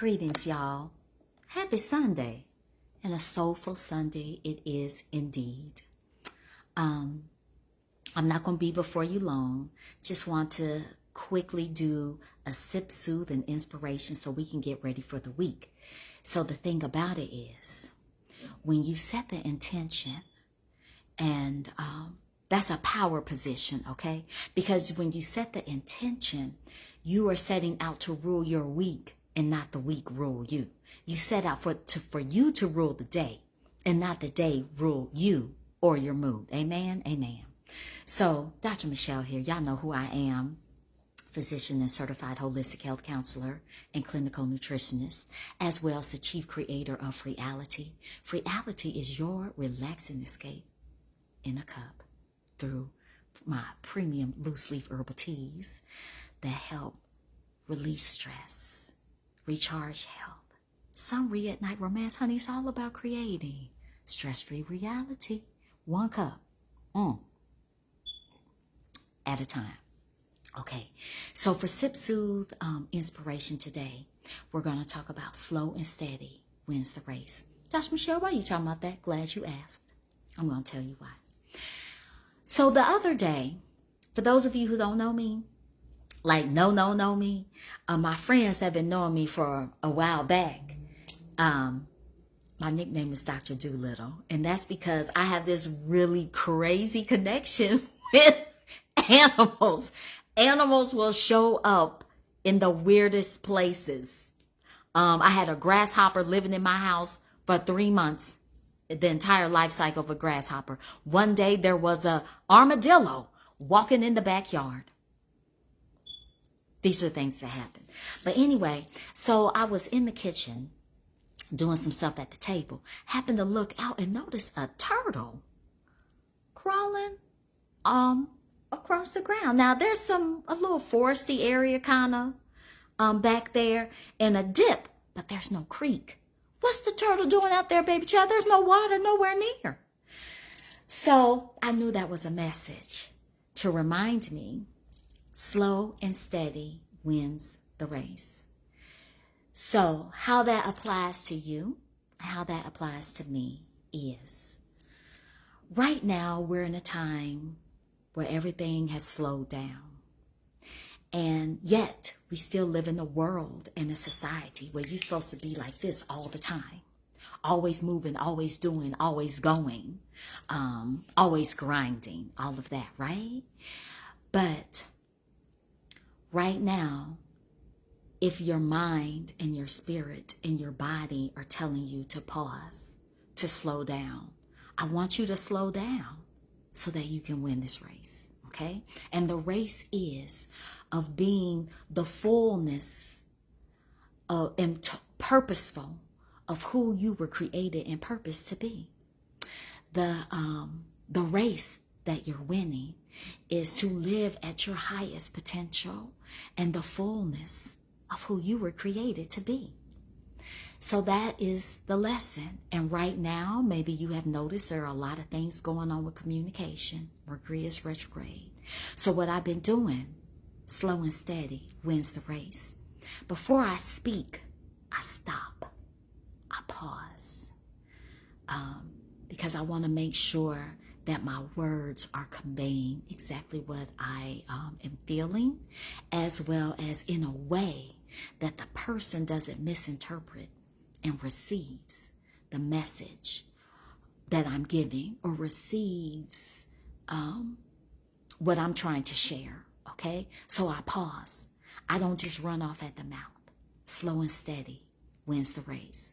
Greetings, y'all. Happy Sunday. And a soulful Sunday it is indeed. I'm not going to be before you long. Just want to quickly do a sip, soothe, and inspiration so we can get ready for the week. So the thing about it is, when you set the intention, and that's a power position, okay? Because when you set the intention, you are setting out to rule your week and not the week rule you. You set out for you to rule the day and not the day rule you or your mood. Amen? Amen. So, Dr. Michelle here. Y'all know who I am. Physician and certified holistic health counselor and clinical nutritionist, as well as the chief creator of Freeality. Freeality is your relaxing escape in a cup through my premium loose leaf herbal teas that help release stress, recharge health. Some at night romance, honey, it's all about creating stress-free reality. One cup at a time. Okay, so for Sip Soothe inspiration today, we're going to talk about slow and steady wins the race. Dr. Michelle, why are you talking about that? Glad you asked. I'm going to tell you why. So the other day, for those of you who don't know me, like know me, my friends have been knowing me for a while back. My nickname is Dr. Doolittle, and that's because I have this really crazy connection with animals. Animals will show up in the weirdest places. I had a grasshopper living in my house for 3 months, the entire life cycle of a grasshopper. One day there was a armadillo walking in the backyard. These are things that happen. But anyway, so I was in the kitchen doing some stuff at the table. Happened to look out and notice a turtle crawling across the ground. Now there's a little foresty area kind of back there and a dip, but there's no creek. What's the turtle doing out there, baby child? There's no water nowhere near. So I knew that was a message to remind me, slow and steady wins the race. So how that applies to you, how that applies to me is, right now we're in a time where everything has slowed down. And yet we still live in a world and a society where you're supposed to be like this all the time. Always moving, always doing, always going, always grinding, all of that, right? But right now, if your mind and your spirit and your body are telling you to pause, to slow down, I want you to slow down so that you can win this race, okay? And the race is of being the fullness of and purposeful of who you were created and purposed to be. The race that you're winning is to live at your highest potential and the fullness of who you were created to be. So that is the lesson. And right now, maybe you have noticed there are a lot of things going on with communication. Mercury is retrograde. So what I've been doing, slow and steady wins the race. Before I speak, I stop. I pause. Because I want to make sure that my words are conveying exactly what I am feeling, as well as in a way that the person doesn't misinterpret and receives the message that I'm giving or receives what I'm trying to share, okay? So I pause. I don't just run off at the mouth. Slow and steady wins the race.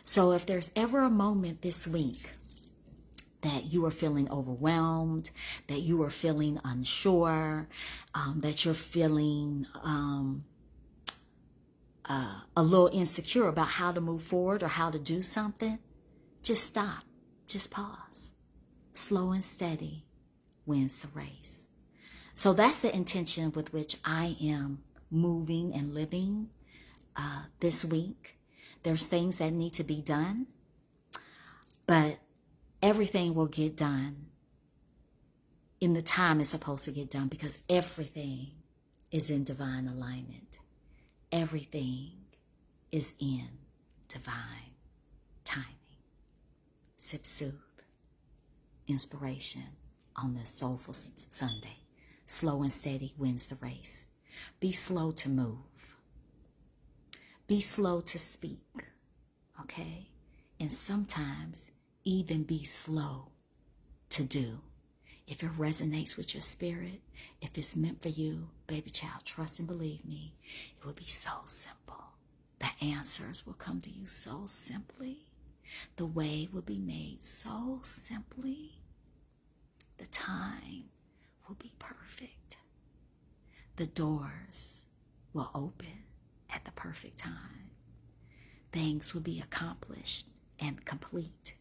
So if there's ever a moment this week that you are feeling overwhelmed, that you are feeling unsure, that you're feeling a little insecure about how to move forward or how to do something, just stop, just pause. Slow and steady wins the race. So that's the intention with which I am moving and living this week. There's things that need to be done, but everything will get done in the time it's supposed to get done because everything is in divine alignment. Everything is in divine timing. Sip Soothe inspiration on this soulful Sunday. Slow and steady wins the race. Be slow to move. Be slow to speak, okay? And sometimes even be slow to do. If it resonates with your spirit, if it's meant for you, baby child, trust and believe me, it will be so simple. The answers will come to you so simply. The way will be made so simply. The time will be perfect. The doors will open at the perfect time. Things will be accomplished and complete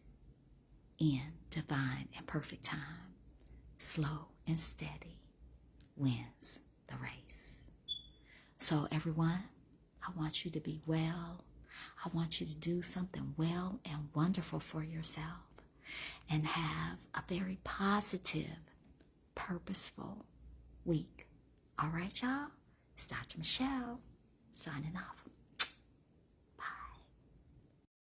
in divine and perfect time. Slow and steady wins the race. So everyone, I want you to be well. I want you to do something well and wonderful for yourself and have a very positive, purposeful week. All right, y'all? It's Dr. Michelle signing off.